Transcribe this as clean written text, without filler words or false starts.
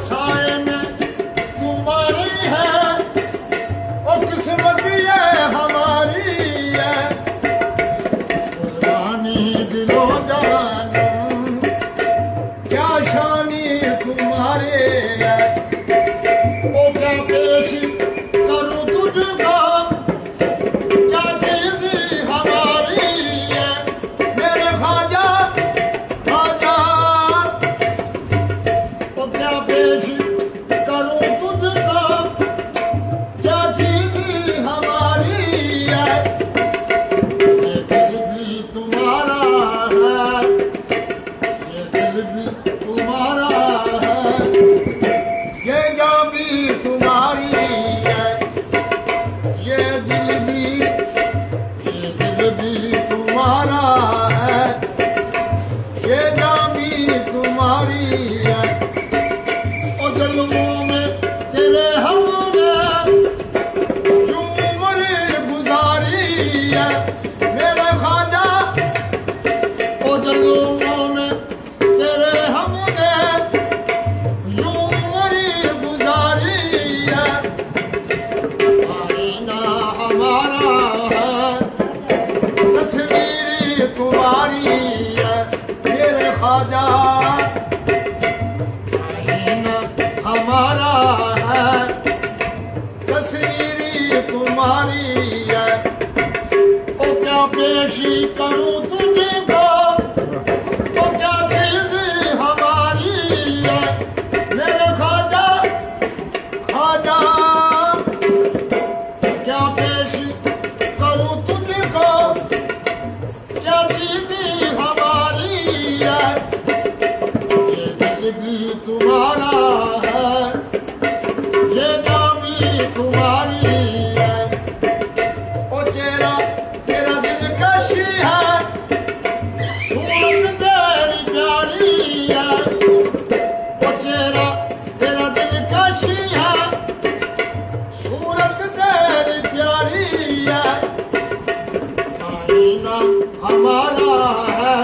साए में तुम्हारी है, ओ किस्मत ये हमारी है। कुर्बानी दिलो जानम क्या शानी तुम्हारे है, ओ क्या पेश करूं तुझको, क्या चीज हमारी है। मेरे ख्वाजा ख्वाजा, ओ क्या पेश करूं तुझको, क्या चीज हमारी है। ये दिल भी तुम्हारा है, ये दिल भी तुम्हारा है, ये जान भी तुम्हारी है। ये दिल भी तुम्हारा है, ये जान भी तुम्हारी है। ओ जुल्मों में तेरे हमने यूं उम्र गुजारी है। मेरे ख्वाजा, ओ जुल्मों में तेरे हमने यूं उम्र गुजारी है। आईना हमारा है, तस्वीर तुम्हारी है। मेरे ख्वाजा, आईना हमारा है, तस्वीर तुम्हारी है। ओ क्या पेश करूं तुझको, ओ क्या चीज हमारी है। मेरे ख्वाजा ख्वाजा, क्या पेश करूं तुझको, क्या चीज हमारी है। ये दिल भी तुम्हारा है, ये जान भी तुम्हारी है। ओ चेहरा तेरा दिलकशी है, सूरत तेरी प्यारी है। ओ चेहरा तेरा दिलकशी है, सूरत तेरी प्यारी है। आईना हमारा है,